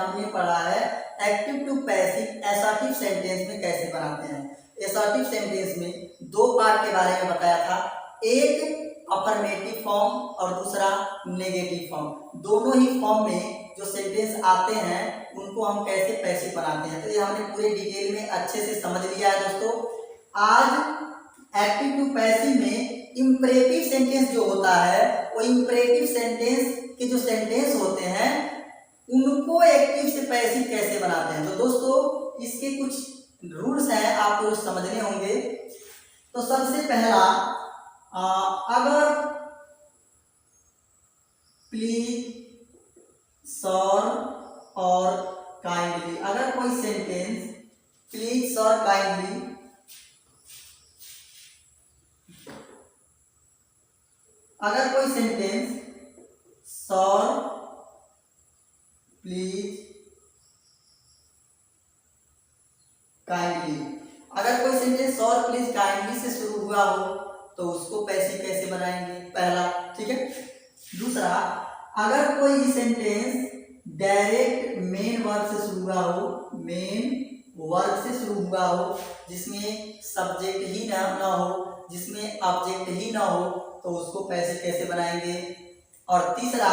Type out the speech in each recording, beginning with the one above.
हमने पढ़ा है active to passive assertive sentence में कैसे बनाते हैं। एसर्टिव सेंटेंस में दो पार्ट के बारे में बताया था, एक अफर्मेटिव फॉर्म और दूसरा नेगेटिव फॉर्म। दोनों ही फॉर्म में जो सेंटेंस आते हैं उनको हम कैसे पैसिव बनाते हैं, तो ये हमने पूरे डिटेल में अच्छे से समझ लिया है दोस्तों। आज एक्टिव टू पैसिव में इंपरेटिव सेंटेंस जो होता है वो इंपरेटिव सेंटेंस के जो सेंटेंस होते हैं उनको एक्टिव से पैसिव कैसे बनाते हैं। तो दोस्तों इसके कुछ रूल्स हैं, आपको समझने होंगे। तो सबसे पहला, अगर प्लीज, सर और काइंडली, अगर कोई सेंटेंस प्लीज, सर, काइंडली अगर कोई सेंटेंस सर, प्लीज, काइंडली, अगर कोई सेंटेंस सर, प्लीज, काइंडली से शुरू हुआ हो तो उसको पैसिव कैसे बनाएंगे, पहला, ठीक है। दूसरा, अगर कोई सेंटेंस डायरेक्ट मेन वर्ब से शुरू हुआ हो, मेन वर्ब से शुरू हुआ हो, जिसमें सब्जेक्ट ही ना हो, जिसमें ऑब्जेक्ट ही ना हो, तो उसको पैसिव कैसे बनाएंगे। और तीसरा,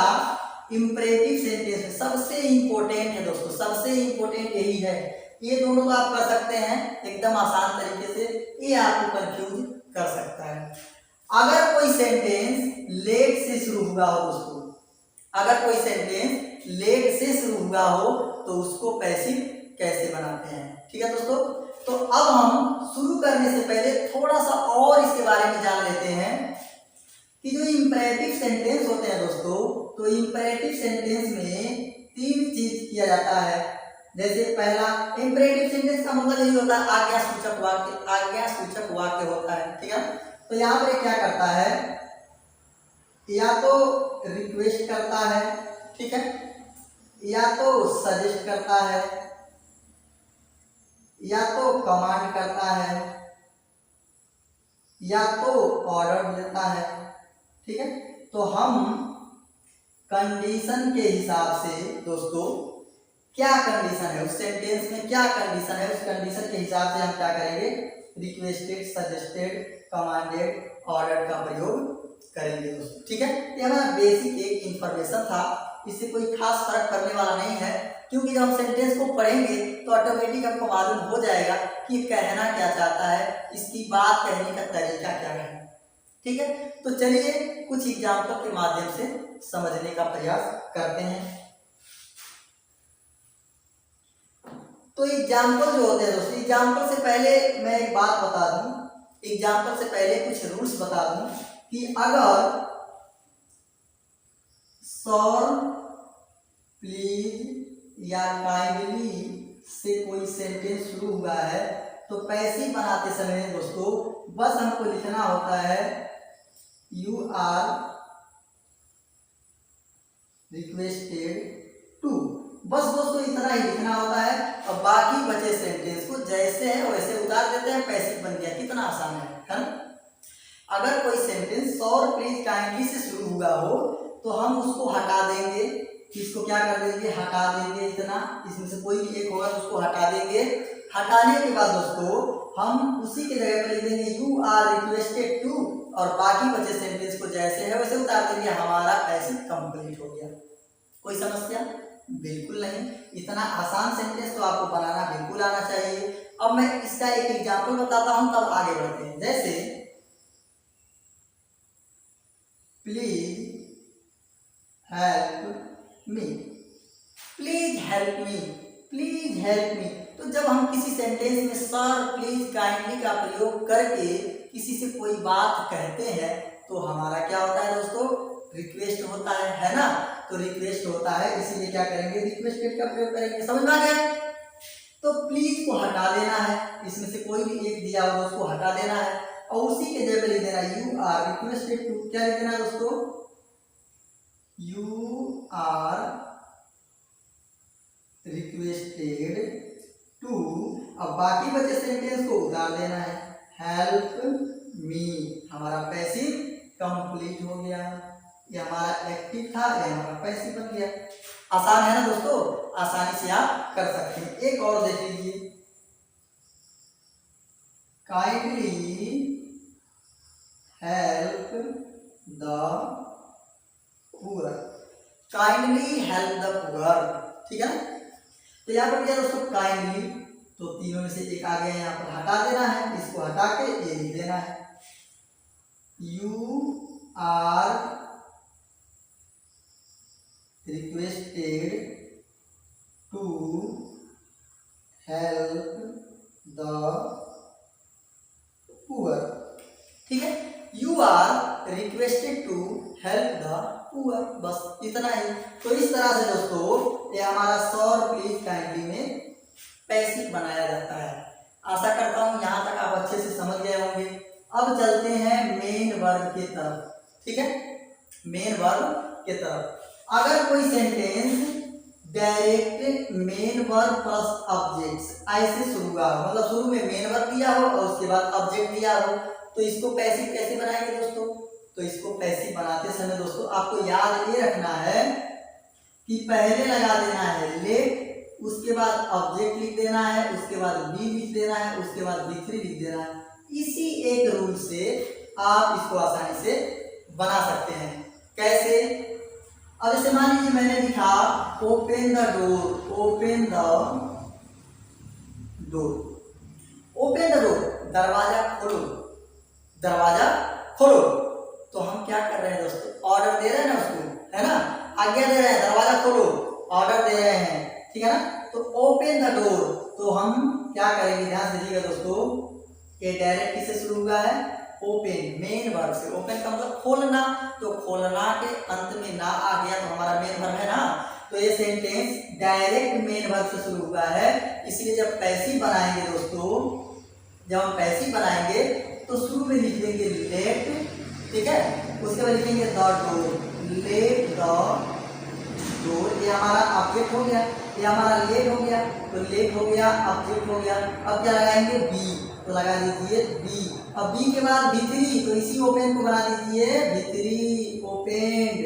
इंपरेटिव सेंटेंस में सबसे इंपॉर्टेंट है दोस्तों, सबसे इंपॉर्टेंट यही है। ये दोनों तो आप कर सकते हैं एकदम आसान तरीके से, ये आपको कंफ्यूज कर सकता है। अगर कोई सेंटेंस लेट से शुरू हुआ हो दोस्तों, अगर कोई सेंटेंस लेट से शुरू हुआ हो तो उसको पैसिव कैसे बनाते हैं, ठीक है दोस्तों। तो अब हम शुरू करने से पहले थोड़ा सा और इसके बारे में जान लेते हैं कि जो इंपरेटिव सेंटेंस होते हैं दोस्तों, तो इंपरेटिव सेंटेंस में तीन चीज किया जाता है। जैसे पहला, इंपरेटिव सेंटेंस का मतलब यही होता है आज्ञासूचक वाक्य, आज्ञासूचक वाक्य होता है, ठीक है। तो यहाँ पर क्या करता है, या तो रिक्वेस्ट करता है, ठीक है, या तो सजेस्ट करता है, या तो कमांड करता है, या तो ऑर्डर देता है, ठीक है। तो हम कंडीशन के हिसाब से दोस्तों, क्या कंडीशन है उस सेंटेंस में, क्या कंडीशन है, उस कंडीशन के हिसाब से हम क्या करेंगे, रिक्वेस्टेड, सजेस्टेड, कमांडेड, ऑर्डर का प्रयोग करेंगे दोस्तों, ठीक है। ये हमारा बेसिक एक इंफॉर्मेशन था, इससे कोई खास फर्क पड़ने वाला नहीं है, क्योंकि जब हम सेंटेंस को पढ़ेंगे तो ऑटोमेटिक आपको मालूम हो जाएगा कि कहना क्या चाहता है, इसकी बात कहने का तरीका क्या है, ठीक है। तो चलिए कुछ एग्जाम्पल के माध्यम से समझने का प्रयास करते हैं। तो एग्जाम्पल जो होते हैं दोस्तों, एग्जाम्पल से पहले मैं एक बात बता दूं, एग्जाम्पल से पहले कुछ रूल्स बता दूं कि अगर सर, प्लीज या काइंडली से कोई सेंटेंस शुरू हुआ है तो पैसिव बनाते समय दोस्तों बस हमको लिखना होता है यू आर रिक्वेस्टेड टू, बस दोस्तों इतना ही लिखना होता है। और बाकी बचे सेंटेंस को जैसे है वैसे उतार देते हैं, पैसिव बन गया, कितना आसान है ना। अगर कोई सेंटेंस सर, प्लीज, काइंडली से शुरू हुआ हो तो हम उसको हटा देंगे, इसको क्या कर देंगे, हटा देंगे, इतना, इसमें से कोई भी एक होगा तो उसको हटा देंगे। हटाने के बाद दोस्तों हम उसी के जगह पर लिख देंगे यू आर रिक्वेस्टेड टू, और बाकी बचे सेंटेंस को जैसे है वैसे उतार देंगे, हमारा पैसिव कंप्लीट हो गया। कोई समस्या बिल्कुल नहीं, इतना आसान सेंटेंस तो आपको बनाना बिल्कुल आना चाहिए। अब मैं इसका एक एग्जाम्पल बताता हूं, तब आगे बढ़ते हैं। जैसे please help me, please help me, please help me. तो जब हम किसी सेंटेंस में सर, प्लीज, काइंडली का प्रयोग करके किसी से कोई बात कहते हैं तो हमारा क्या होता है दोस्तों, रिक्वेस्ट होता है ना। तो रिक्वेस्ट होता है, इसीलिए क्या करेंगे, रिक्वेस्टेड का प्रयोग करेंगे, समझ में आ गया। तो प्लीज को हटा देना है, इसमें से कोई भी एक दिया होगा उसको हटा देना है, और उसी के जगह लिख देना यू आर रिक्वेस्टेड टू, क्या लिख देना दोस्तों, यू आर रिक्वेस्टेड टू। अब बाकी बचे सेंटेंस को उतार देना है, हेल्प मी, हमारा पैसिव कंप्लीट हो गया। ये हमारा एक्टिव था, ये हमारा पैसिव बन गया। आसान है ना दोस्तों, आसानी से आप कर सकते हैं। एक और देख लीजिए, kindly help the poor, kindly help the poor, ठीक है। तो यहाँ पर क्या दोस्तों, काइंडली, तो तीनों में से एक आ गया, यहाँ पर हटा देना है, इसको हटा के ये लिख देना है, you are requested to help the poor, ठीक है। You are requested to help the poor, बस इतना ही। तो इस तरह से दोस्तों ये हमारा सॉर प्लीज काइंडली में पैसिव बनाया जाता है। आशा करता हूं यहां तक आप अच्छे से समझ गए होंगे। अब चलते हैं मेन वर्ब की तरफ, ठीक है, मेन वर्ब की तरफ। अगर कोई sentence direct main verb plus objects ऐसे शुरू हुआ हो, मतलब शुरू में मेन वर्ब दिया हो और उसके बाद ऑब्जेक्ट दिया हो, तो इसको पैसिव कैसे बनाएंगे दोस्तों। तो इसको पैसिव बनाते समय दोस्तों आपको याद ये रखना है कि पहले लगा देना है लेट, उसके बाद ऑब्जेक्ट लिख देना है, उसके बाद बी लिख देना है, उसके बाद B3 लिख देना है। इसी एक रूल से आप इसको आसानी से बना सकते हैं। कैसे, अब जैसे मान लीजिए मैंने लिखा open the door, open the door, open the door, दरवाजा खोलो, दरवाजा खोलो। तो हम क्या कर रहे हैं दोस्तों, ऑर्डर दे रहे हैं ना उसको, है ना, आज्ञा दे रहे हैं, दरवाजा खोलो, ऑर्डर दे रहे हैं, ठीक है ना। तो ओपन द डोर, तो हम क्या करेंगे, ध्यान से देखिएगा दोस्तों, ये डायरेक्ट किससे शुरू हुआ है, ओपन, मेन वर्ब से। ओपन का मतलब खोलना, तो खोलना के अंत में ना आ गया तो हमारा मेन वर्ब है ना। तो ये सेंटेंस डायरेक्ट मेन वर्ब से शुरू हुआ है, इसलिए जब पैसिव बनाएंगे दोस्तों, जब हम पैसिव बनाएंगे तो शुरू में लिख देंगे लेट, ठीक है, उसके बाद लिखेंगे the door, let the door, ये हमारा ऑब्जेक्ट हो गया, ये हमारा लेट हो गया, तो लेट हो गया, ऑब्जेक्ट हो गया। अब क्या लगाएंगे, बी, तो लगा दीजिए बी। अब बी के बाद B3, तो इसी ओपन को बना दीजिए B3 open.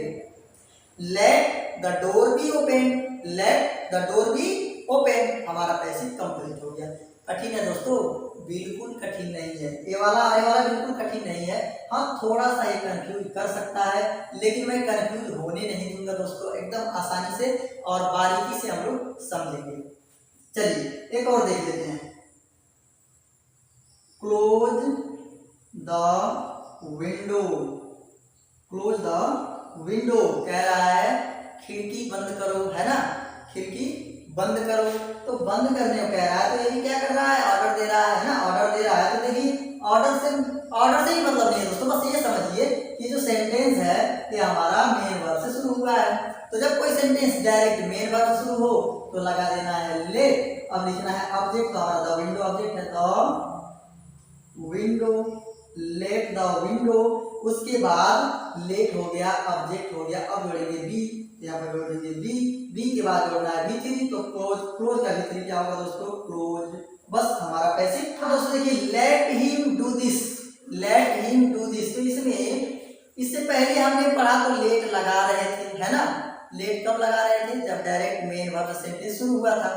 Let the door be open, let the door be open, हमारा पैसिव कंप्लीट हो गया। कठिन है दोस्तों, बिल्कुल कठिन नहीं है, ये वाला बिल्कुल कठिन नहीं है। हाँ थोड़ा सा ये कंफ्यूज कर सकता है, लेकिन मैं कंफ्यूज होने नहीं दूंगा दोस्तों, एकदम आसानी से और बारीकी से हम लोग समझेंगे। चलिए एक और देख लेते हैं, close the window, close the window कह रहा है खिड़की बंद करो, है ना, खिड़की बंद करो। तो बंद करने को कह रहा है, तो ये भी क्या कर रहा है, ऑर्डर दे रहा है ना, ऑर्डर दे रहा है। तो देखिए ऑर्डर से ही मतलब नहीं है दोस्तों, बस ये समझिए कि जो सेंटेंस है ये हमारा मेन वर्ब से शुरू हुआ है। तो जब कोई सेंटेंस डायरेक्ट मेन वर्ब से शुरू हो तो लगा देना है लेट, अब लिखना है ऑब्जेक्ट, तो हमारा द विंडो ऑब्जेक्ट है, the window, let the window, उसके बाद लेट हो गया, ऑब्जेक्ट हो गया, अब जोड़ेंगे बी, यहाँ पर जोड़ेंगे बी, बी के बाद जोड़ना है B3, तो क्लोज, क्लोज का B3 क्या होगा दोस्तों, क्लोज, बस हमारा पैसिव। तो दोस्तों देखिए let him do this, let him do this, तो इसमें इससे पहले हमने पढ़ा तो लेट लगा रहे थे, है ना, लेट कब लगा रहे थे, जब डायरेक्ट मेन वर्ब सेंटेंस शुरू हुआ था,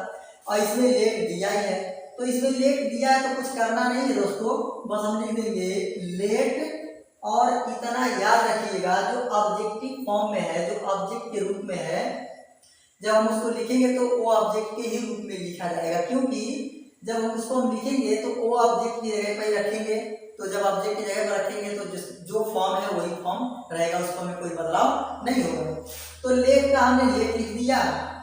और इसमें लेट दिया ही है। तो इसमें लेट दिया है तो कुछ करना नहीं है दोस्तों, बस हम लिख देंगे लेट, और इतना याद रखिएगा जो ऑब्जेक्टिव फॉर्म में है, जो ऑब्जेक्ट के रूप में है, जब हम उसको लिखेंगे तो वो ऑब्जेक्ट के ही रूप में लिखा जाएगा, क्योंकि जब हम उसको हम लिखेंगे तो वो ऑब्जेक्ट की जगह पर रखेंगे, तो जब ऑब्जेक्ट की जगह पर रखेंगे तो जो फॉर्म है वही फॉर्म रहेगा, उसको में कोई बदलाव नहीं होगा। तो लेट का हमने लेट लिख दिया,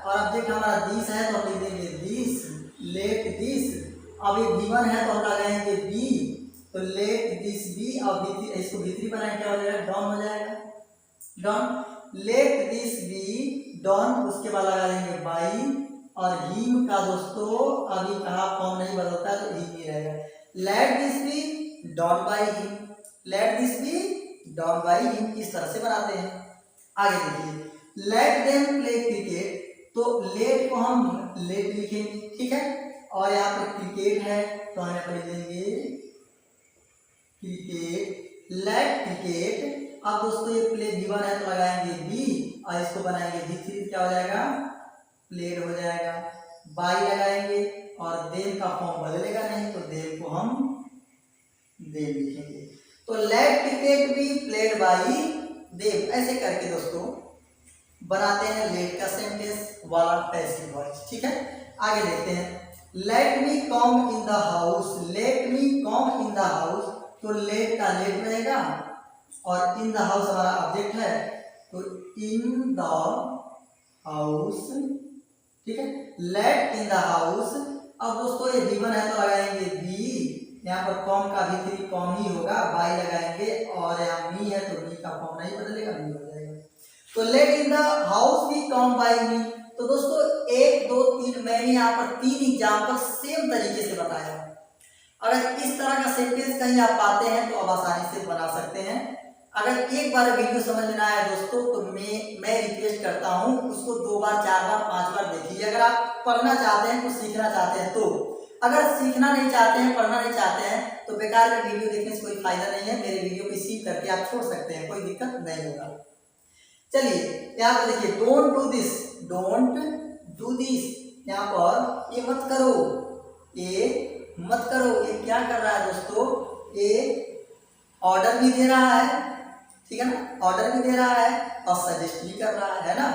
और ऑब्जेक्ट हमारा दिस है तो हम लिख देंगे दिस, लेट दिस। अब ये B1 है तो हम लगाएंगे बी, तो लेट दिस बी, और B3, इसको B3 बनाए क्या हो जाएगा, डॉन हो जाएगा, done, let this be done, उसके बाद लगा देंगे बाई, और हिम का दोस्तों अभी कहा फॉर्म नहीं बदलता है तो हिम ही रहेगा, let this be done by him, let this be done by him, इस तरह से बनाते हैं। आगे देखिए लेट देम प्ले क्रिकेट, तो लेट को हम लेट लिखेंगे, ठीक है, और यहाँ पर क्रिकेट है तो हम यहाँ पर लिख देंगे क्रिकेट, लेट क्रिकेट। अब दोस्तों ये प्ले B1 है तो लगाएंगे बी, और इसको बनाएंगे B3, क्या हो जाएगा प्लेड हो जाएगा, बाई लगाएंगे और देम का फॉर्म बदलेगा नहीं तो देम को हम देम लिखेंगे। तो let cricket be played by them, ऐसे करके दोस्तों बनाते हैं लेट का सेंटेंस वाला पैसिव वॉइस। ठीक है, आगे देखते हैं। Let me come in the house, let me come in the house, तो लेट का लेट रहेगा और इन द हाउस हमारा ऑब्जेक्ट है तो इन द हाउस। ठीक है, लेट इन द हाउस। अब दोस्तों ये गिवन है तो लगाएंगे बी, यहाँ पर कॉम का भी थ्री कॉम ही होगा, बाई लगाएंगे और यहाँ मी है तो मी का फॉर्म नहीं बदलेगा, मी हो जाएगा। तो let in the house become by me. तो दोस्तों 1 2 3 मैंने यहाँ पर 3 एग्जाम्पल सेम तरीके से बताया। अगर इस तरह का सेंटेंस कहीं आप पाते हैं तो आप आसानी से बना सकते हैं। अगर एक बार वीडियो समझ में ना आया दोस्तों तो मैं रिक्वेस्ट करता हूँ उसको 2 बार 4 बार 5 बार देखिए। अगर आप पढ़ना चाहते हैं, कुछ सीखना चाहते हैं तो। अगर सीखना नहीं चाहते हैं, पढ़ना नहीं चाहते हैं तो बेकार का वीडियो देखने से कोई फायदा नहीं है। मेरे वीडियो को सीख करके आप छोड़ सकते हैं, कोई दिक्कत नहीं होगा। चलिए यहाँ पर देखिए, don't do this, don't do this, यहाँ पर ये मत करो, ये मत करो। ये क्या कर रहा है दोस्तों, ये ऑर्डर भी दे रहा है, ठीक है ना, ऑर्डर भी दे रहा है और सजेस्ट भी कर रहा है ना,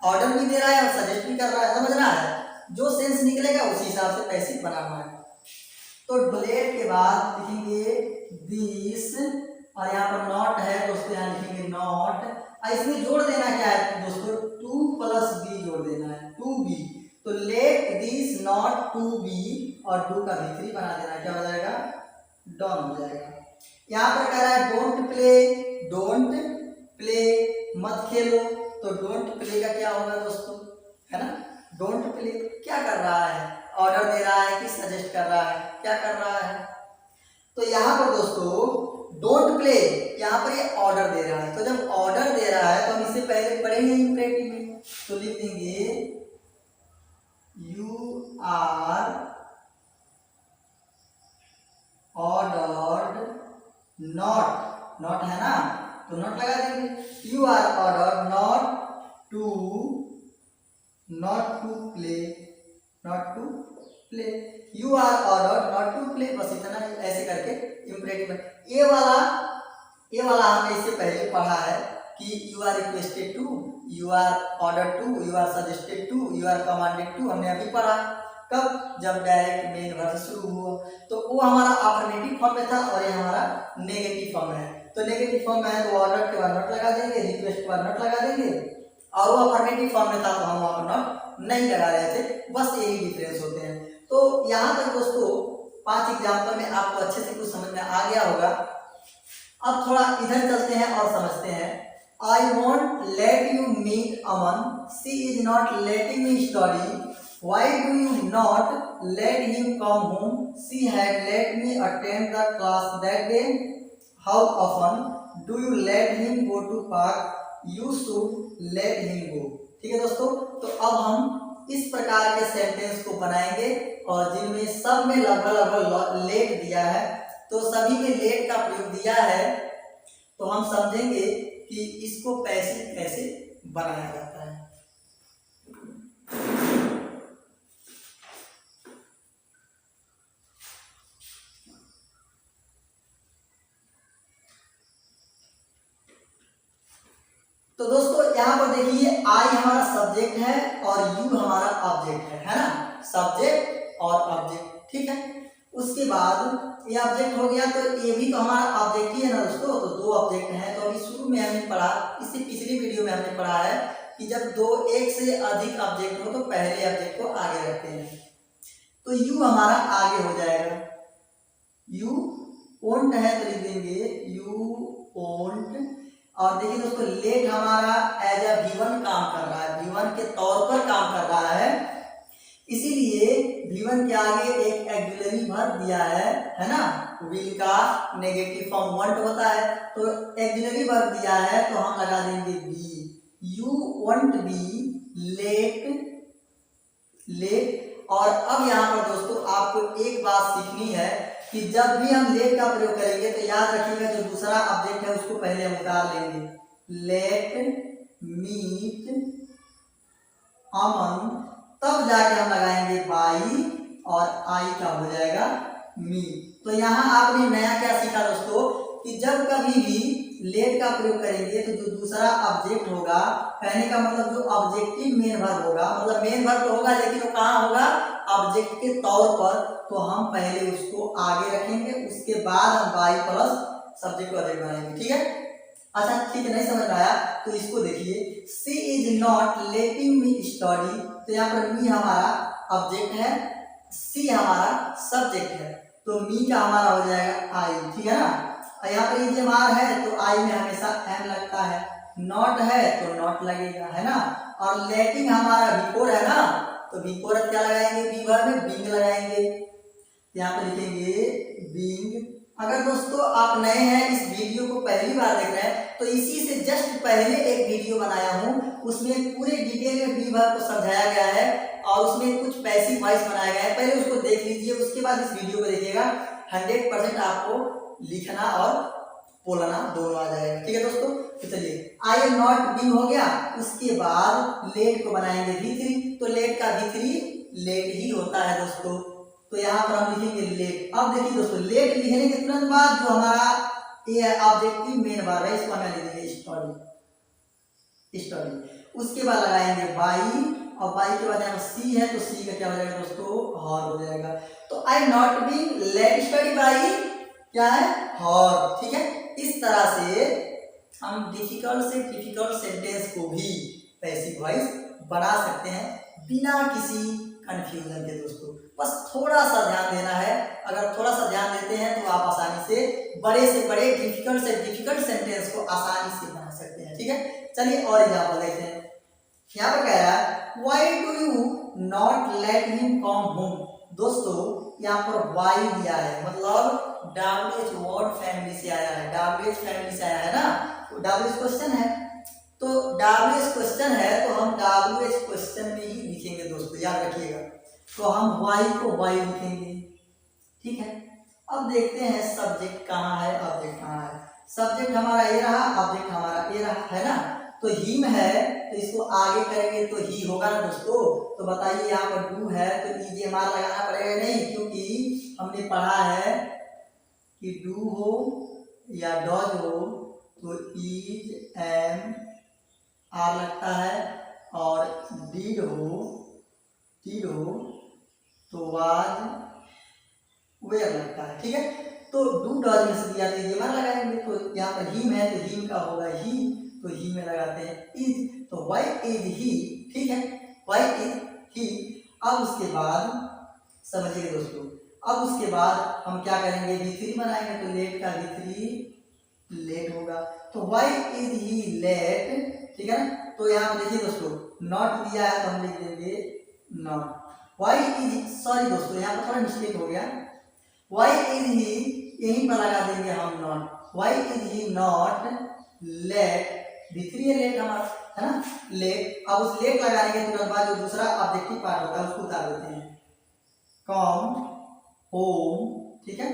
ऑर्डर भी दे रहा है और सजेस्ट भी कर रहा है, समझ रहा है। जो सेंस निकलेगा उसी हिसाब से पैसिव बनाना है। तो लेट के बाद लिखेंगे दिस और यहाँ पर नॉट है दोस्तों, यहाँ लिखेंगे नॉट। इसमें जोड़ देना क्या है दोस्तों, टू प्लस बी जोड़ देना है, टू बी। तो let this not to be और टू का भी थ्री बना देना, क्या हो जाएगा, डॉन हो जाएगा। यहाँ पर कह रहा है डोंट प्ले, डोंट प्ले, मत खेलो। तो डोंट प्ले का क्या होगा दोस्तों, है ना, डोंट प्ले क्या कर रहा है, ऑर्डर दे रहा है कि सजेस्ट कर रहा है, क्या कर रहा है। तो यहाँ पर दोस्तों डोंट प्ले, यहाँ पर ये ऑर्डर दे रहा है। तो जब ऑर्डर दे रहा है तो हम इससे पहले पढ़ेंगे इंपरेटिव में, तो लिख देंगे you are ordered not, not है ना तो नॉट लगा देंगे, you are ordered not to play, not to play, you are ordered not to play. बस इतना, ऐसे करके इंपरेटिव में ये वाला हमने इससे पहले पढ़ा है कि you are requested to, you are ordered to, you are suggested to, you are commanded to, हमने अभी पढ़ा। कब, जब डायरेक्ट मेन वर्ब शुरू हुआ। तो वो हमारा अफर्मेटिव फॉर्म में था और ये हमारा नेगेटिव फॉर्म में है। तो नेगेटिव फॉर्म में है तो ऑर्डर के बाद नॉट लगा देंगे, रिक्वेस्ट के बाद नॉट लगा देंगे, और वो अफर्मेटिव फॉर्म में था तो हम वहाँ पर नॉट नहीं लगा रहे थे। बस यही डिफरेंस होते हैं। तो यहाँ तक दोस्तों 5 एग्जाम्पल में आपको अच्छे से कुछ समझ में आ गया होगा। अब थोड़ा इधर चलते हैं और समझते हैं। I won't let you meet Aman. She is not letting me study. Why do you not let him come home? She had let me attend the class that day. How often do you let him go to park? You should let him go. ठीक है दोस्तों, तो अब हम इस प्रकार के sentence को बनाएंगे और जिनमें सब में लगभग लेट दिया है, तो सभी में लेट का प्रयोग दिया है, तो हम समझेंगे कि इसको पैसिव कैसे बनाया जाता है। तो दोस्तों यहाँ पर देखिए, आई हमारा सब्जेक्ट है और यू हमारा ऑब्जेक्ट है ना, सब्जेक्ट और ऑब्जेक्ट, ठीक है। उसके बाद ये ऑब्जेक्ट हो गया तो ये भी तो हमारा ऑब्जेक्ट ही है ना दोस्तों। तो 2 ऑब्जेक्ट हैं। तो अभी शुरू में हमने पढ़ा, इससे पिछली वीडियो में हमने पढ़ा है कि जब एक से अधिक ऑब्जेक्ट हो तो पहले ऑब्जेक्ट को आगे रखते हैं। तो यू हमारा आगे हो जाएगा, यू ओंट है तो लिख देंगे यू ओंट। और देखिए दोस्तों, लेट हमारा एज अ V1 काम कर रहा है, V1 के तौर पर काम कर रहा है, इसीलिए V1 के आगे एक एक्सिलरी वर्ब दिया है ना। विल का नेगेटिव फॉर्म वांट होता है, तो एक्सिलरी वर्ब दिया है तो हम लगा देंगे be, you want be let, let. और अब यहाँ पर दोस्तों आपको एक बात सीखनी है कि जब भी हम लेट का प्रयोग करेंगे तो याद रखिएगा जो दूसरा ऑब्जेक्ट है उसको पहले हम उतार लेंगे। लेट मीट अमन तब जाके हम लगाएंगे बाई और आई का हो जाएगा मी। तो यहाँ आपने नया क्या सीखा दोस्तों कि जब कभी भी लेट का प्रयोग करेंगे तो जो दूसरा ऑब्जेक्ट होगा, कहने का मतलब जो ऑब्जेक्टिव मेन वर्ब होगा, मतलब मेन वर्ब तो होगा लेकिन वो कहाँ होगा, ऑब्जेक्ट के तौर पर, तो हम पहले उसको आगे रखेंगे, उसके बाद हम बाई प्लस सब्जेक्ट को ऑब्जेक्ट बनाएंगे। ठीक है, अच्छा ठीक है, नहीं समझ आया तो इसको देखिए, she is not letting me study, तो यहाँ पर मी हमारा ऑब्जेक्ट है, सी हमारा सब्जेक्ट है, तो मी का हमारा हो जाएगा आई। ठीक है ना, यहाँ पर इजमार है तो आई में हमेशा एम लगता है, नॉट है तो नॉट लगेगा, है ना, और लेटिंग हमारा बिफोर है ना, तो बिफोर क्या लगाएंगे, बी वर्ब में बिंग लगाएंगे, यहाँ पर लिखेंगे बिंग। अगर दोस्तों आप नए हैं, इस वीडियो को पहली बार देख रहे हैं, तो इसी से जस्ट पहले एक वीडियो बनाया हूँ, उसमें पूरे डिटेल में बी वर्ब को समझाया गया है और उसमें कुछ पैसिव वॉइस बनाया गया है, पहले उसको देख लीजिए, उसके बाद इस वीडियो को देखिएगा, 100% आपको लिखना और बोलना दोनों आ जाएगा। ठीक है दोस्तों, तो चलिए आई एम नॉट बिंग हो गया, उसके बाद लेट को बनाएंगे V3, तो लेट का V3 लेट ही होता है दोस्तों, तो यहाँ पर हम लिखेंगे लेट। अब देखिए दोस्तों, लेट लिखने के तुरंत बाद जो हमारा ये ऑब्जेक्टिव मेन वर्ब है, इसको हमें लिखेंगे स्टडी, स्टडी, उसके बाद लगाएंगे बाई, और बाई के बाद यहाँ सी है तो सी का क्या हो जाएगा दोस्तों, हॉर हो जाएगा, तो I not being let study by क्या है, हॉर। ठीक है, इस तरह से हम डिफिकल्ट से डिफिकल्ट सेंटेंस को भी पैसिव वॉइस बना सकते हैं बिना किसी कंफ्यूजन के दोस्तों, बस थोड़ा सा ध्यान देना है, अगर थोड़ा सा ध्यान देते हैं तो आप आसानी से बड़े डिफिकल्ट से डिफिकल्ट सेंटेंस को आसानी से बना सकते हैं। ठीक है, चलिए और एग्जाम्पल देखते हैं। यहाँ पर कह रहा है why do you not let him come home, दोस्तों यहाँ पर वाई दिया है, मतलब WH वर्ड फैमिली से आया है, WH फैमिली से आया है ना, तो WH क्वेश्चन है, तो WH क्वेश्चन है तो हम WH क्वेश्चन में ही लिखेंगे दोस्तों, याद रखिएगा, तो हम वाई को वाई लिखेंगे। ठीक है, अब देखते हैं सब्जेक्ट कहाँ है, ऑब्जेक्ट कहाँ है, सब्जेक्ट हमारा ये रहा, ऑब्जेक्ट हमारा ये रहा, है ना, तो हिम है तो इसको आगे करेंगे तो ही होगा ना दोस्तों, तो बताइए यहाँ पर डू है तो EJMR लगाना पड़ेगा नहीं, क्योंकि हमने पढ़ा है कि डू हो या डॉज हो तो इज एम आर लगता है, और डीड हो तो वाज वेयर लगता है। ठीक है, तो डू डॉज में से दिया तो EJMR लगाएंगे, तो यहाँ पर हिम है तो हिम का होगा ही, तो ही में लगाते हैं इज, तो वाई इज ही। ठीक है, वाई इज ही। अब उसके बाद समझिए दोस्तों, अब उसके बाद हम क्या करेंगे, V3 बनाएंगे, तो लेट का V3 लेट होगा, तो वाई इज ही लेट। ठीक है ना, तो यहाँ पर देखिए दोस्तों, नॉट दिया है तो हम लिख देंगे नॉट, वाई इज, सॉरी दोस्तों यहाँ पर थोड़ा मिस्टेक हो गया, वाई इज ही यहीं पर लगा देंगे हम not, why is he not let, V3 है लेट हमारा, है ना, लेट। अब उस लेट लगाने के तुरंत बाद जो दूसरा ऑब्जेक्टिव पार्ट होता है उसको उतार देते हैं, कम होम। ठीक है,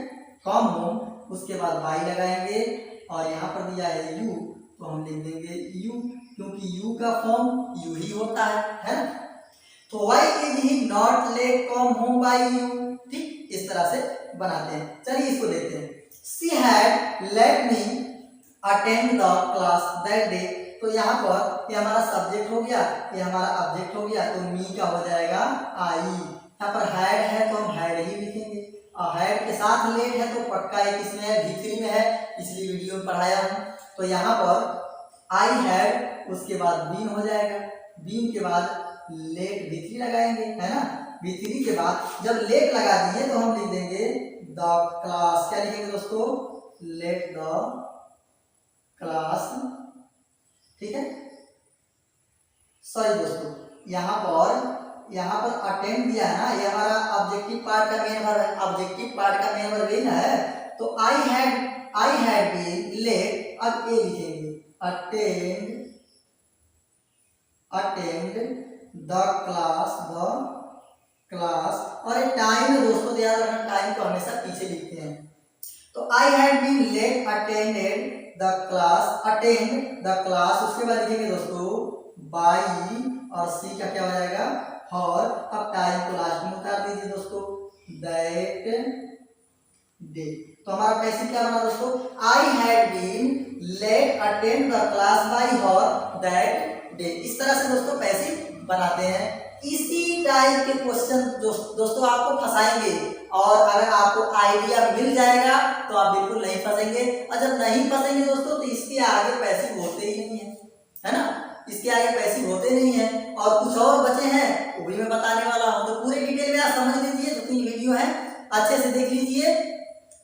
कम होम, उसके बाद बाई लगाएंगे, और यहाँ पर दिया है यू तो हम लिख देंगे यू, क्योंकि यू का फॉर्म यू ही होता है ना, तो why is he not let come home by you. ठीक, इस तरह से बनाते हैं। चलिए इसको देखते हैं, she had let me attend the class that day, तो यहाँ पर ये हमारा सब्जेक्ट हो गया, ये हमारा ऑब्जेक्ट हो गया, तो मी का हो जाएगा आई। यहाँ पर हैड है तो हम हैड ही लिखेंगे, और हैड के साथ लेट है तो पक्का एक इसमें है, V3 में है, इसलिए वीडियो में पढ़ाया हूँ, तो यहाँ पर आई हैड, उसके बाद बीन हो जाएगा, बीन के बाद लेट V3 लगाएंगे, है ना, V3 के बाद जब लेट लगा दिए तो हम लिख देंगे द क्लास, क्या लिखेंगे दोस्तों, लेट द क्लास। ठीक है, सॉरी दोस्तों यहाँ पर अटेंड दिया है ना, ये हमारा ऑब्जेक्टिव पार्ट का मेन वर्ब है, ऑब्जेक्टिव पार्ट का मेन वर्ब ना है, तो आई हैड बीन लेट, अब ये लिखेंगे अटेंड द क्लास, और एक टाइम है दोस्तों, याद रखना टाइम को हमेशा पीछे लिखते हैं, तो I had been let attended the class, attend the class, उसके बाद लिखेंगे दोस्तों बाई, और सी का क्या हो जाएगा और अब टाइम को लास्ट में उतार दीजिए दोस्तों, दैट डे। तो हमारा पैसे क्या बना दोस्तों, I had been let attend the class by her that day. इस तरह से दोस्तों पैसे बनाते हैं। इसी टाइप के क्वेश्चन दोस्तों आपको फंसाएंगे, और अगर आपको आइडिया मिल जाएगा तो आप बिल्कुल नहीं फंसेंगे, और जब नहीं फंसेंगे दोस्तों तो इसके आगे पैसे होते ही नहीं है ना, इसके आगे पैसे होते नहीं है। और कुछ और बचे हैं वो भी मैं बताने वाला हूं, तो पूरे डिटेल में आप समझ लीजिए, 2-3 वीडियो है, अच्छे से देख लीजिए।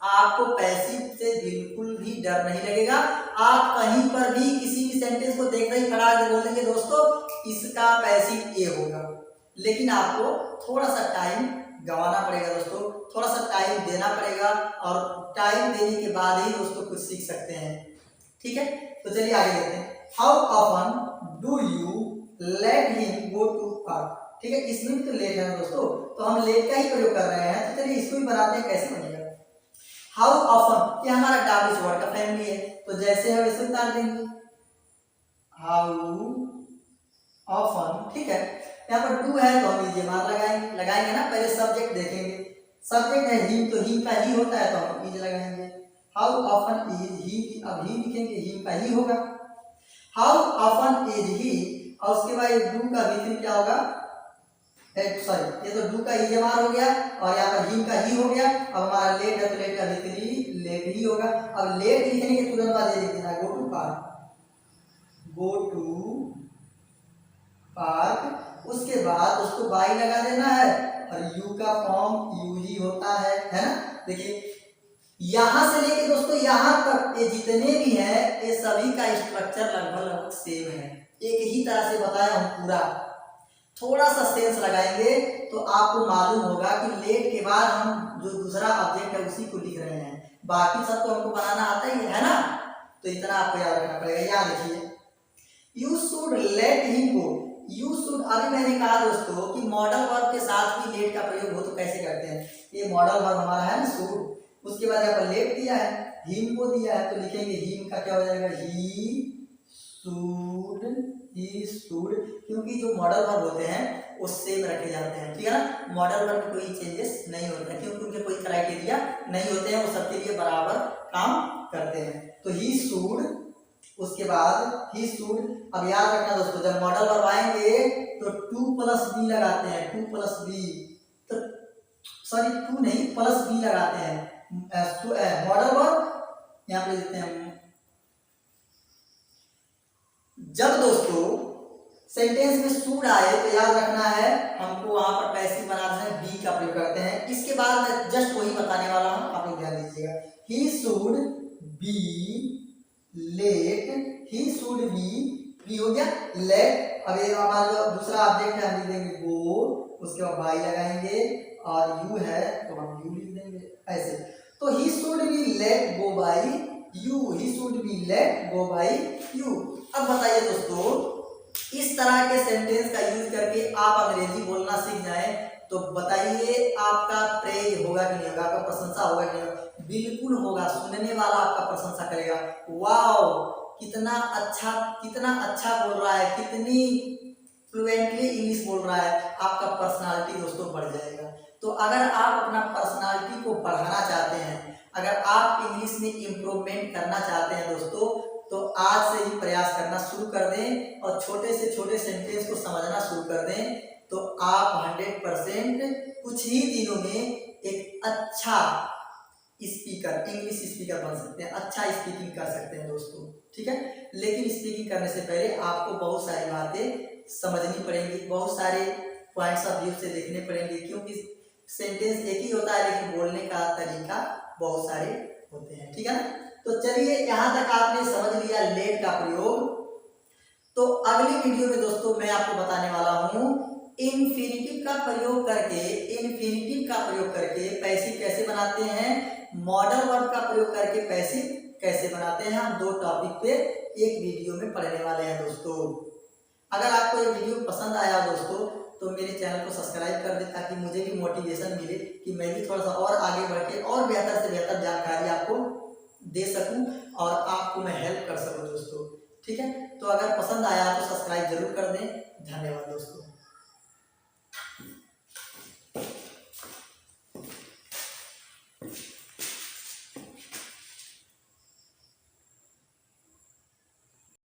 आपको पैसे से बिल्कुल भी डर नहीं लगेगा। आप कहीं पर भी किसी भी सेंटेंस को देख रहे खड़ा के बोल देंगे दोस्तों इसका पैसे ये होगा, लेकिन आपको थोड़ा सा टाइम गंवाना पड़ेगा दोस्तों, थोड़ा सा टाइम देना पड़ेगा, और टाइम देने के बाद ही दोस्तों कुछ सीख सकते हैं। ठीक है, तो चलिए आगे देखते हैं। How often do you let him go to park. ठीक है, इसमें भी तो लेट है दोस्तों, तो हम लेट का ही प्रयोग कर रहे हैं, तो चलिए इसको भी बनाते हैं, कैसे बनेगा। हाउ ऑफन, ये हमारा डैश वर्ड का फैमिली है, तो जैसे हम इसे उतार देंगे, हाउ ऑफन। ठीक है, यहाँ पर डू है तो हम इज मार लगाएंगे ना, पहले सब्जेक्ट देखेंगे, सब्जेक्ट है हिम, तो हिम का ही होता है तो हम इज लगाएंगे। हाउ ऑफन इज ही, अब ही लिखेंगे, हिम का ही होगा। हाउ ऑफन इज ही, और उसके बाद डू का विपरीत क्या होगा, सॉरी ये तो डू का इजमार हो गया, और यहाँ पर हिम का ही हो गया। अब हमारा लेट है तो लेट का विपरीत लेट ही होगा। अब लेट लिखने के तुरंत बाद ये लिख देना go to park, go to park. उसके बाद उसको बाई लगा देना है, और यू का फॉर्म यू ही होता है ना। देखिए यहां से लेके दोस्तों यहां तक ये जितने भी हैं ये सभी का स्ट्रक्चर लगभग सेम है, एक ही तरह से बताया हूं पूरा। थोड़ा सा सेंस लगाएंगे तो आपको मालूम होगा कि लेट के बाद हम जो दूसरा ऑब्जेक्ट है उसी को लिख रहे हैं, बाकी सब तो हमको बनाना आता ही है ना, तो इतना आपको याद रखना पड़ेगा। याद रखिए, you should let him go. You should, अभी मैंने कहा दोस्तों कि मॉडल वर्ब के साथ भी लेट का प्रयोग हो तो कैसे करते हैं। ये मॉडल वर्ब हमारा है ना शुड, उसके बाद यहाँ पर लेट दिया है, हिम को दिया है, तो लिखेंगे हिम का क्या हो जाएगा, ही शुड, क्योंकि जो मॉडल वर्ब होते हैं वो सेम रखे जाते हैं। ठीक है ना, मॉडल वर्ब में कोई चेंजेस नहीं होते हैं, क्योंकि उनके कोई क्राइटेरिया नहीं होते हैं, वो सबके लिए बराबर काम करते हैं। तो ही शुड, उसके बाद ही शुड। अब याद रखना दोस्तों जब मॉडल वर्ब आएंगे तो 2+b लगाते हैं, 2+b, तो सॉरी 2 नहीं +b लगाते हैं। मॉडल वर्ब यहाँ पे देते हैं। जब दोस्तों सेंटेंस में शुड आए तो याद रखना है हमको वहां पर पैसिव बनाना है, बी का प्रयोग करते हैं। इसके बाद मैं जस्ट वही बताने वाला हूं, आप लोग ध्यान दीजिएगा। He should be let, he should be हो गया लेट। अब ये हमारा जो दूसरा ऑब्जेक्ट है हम लिख देंगे गो, उसके बाद बाई लगाएंगे, और यू है तो हम यू लिख देंगे ऐसे। तो ही should be let go by you, he should be let go by you. अब बताइए दोस्तों इस तरह के सेंटेंस का यूज करके आप अंग्रेजी बोलना सीख जाएं तो बताइए आपका प्रेज होगा कि नहीं होगा, आपका प्रशंसा होगा कि नहीं होगा। बिल्कुल होगा, सुनने वाला आपका प्रशंसा करेगा, वाओ कितना अच्छा बोल रहा है, कितनी फ्लुएंटली इंग्लिश बोल रहा है। आपका पर्सनालिटी दोस्तों बढ़ जाएगा। तो अगर आप अपना पर्सनालिटी को बढ़ाना चाहते हैं, अगर आप इंग्लिश में इम्प्रूवमेंट करना चाहते हैं दोस्तों, तो आज से ही प्रयास करना शुरू कर दें और छोटे से छोटे सेंटेंस को समझना शुरू कर दें, तो आप 100% कुछ ही दिनों में एक अच्छा स्पीकर, इंग्लिश स्पीकर बन सकते हैं, अच्छा स्पीकिंग कर सकते हैं दोस्तों। ठीक है, लेकिन स्पीकिंग करने से पहले आपको बहुत सारी बातें समझनी पड़ेंगी, बहुत सारे पॉइंट्स ऑफ व्यू से देखने पड़ेंगे, क्योंकि सेंटेंस एक ही होता है लेकिन बोलने का तरीका बहुत सारे होते हैं। ठीक है ना, तो चलिए यहाँ तक आपने समझ लिया लेट का प्रयोग। तो अगली वीडियो में दोस्तों मैं आपको बताने वाला हूँ इन्फिनिटिव का प्रयोग करके पैसिव कैसे बनाते हैं, मॉडल वर्ब का प्रयोग करके पैसिव कैसे बनाते हैं। हम 2 टॉपिक पे एक वीडियो में पढ़ने वाले हैं दोस्तों। अगर आपको ये वीडियो पसंद आया दोस्तों तो मेरे चैनल को सब्सक्राइब कर दें, ताकि मुझे भी मोटिवेशन मिले कि मैं भी थोड़ा सा और आगे बढ़ के और बेहतर से बेहतर जानकारी आपको दे सकूं और आपको मैं हेल्प कर सकूं दोस्तों। ठीक है, तो अगर पसंद आया तो सब्सक्राइब जरूर कर दें। धन्यवाद दोस्तों।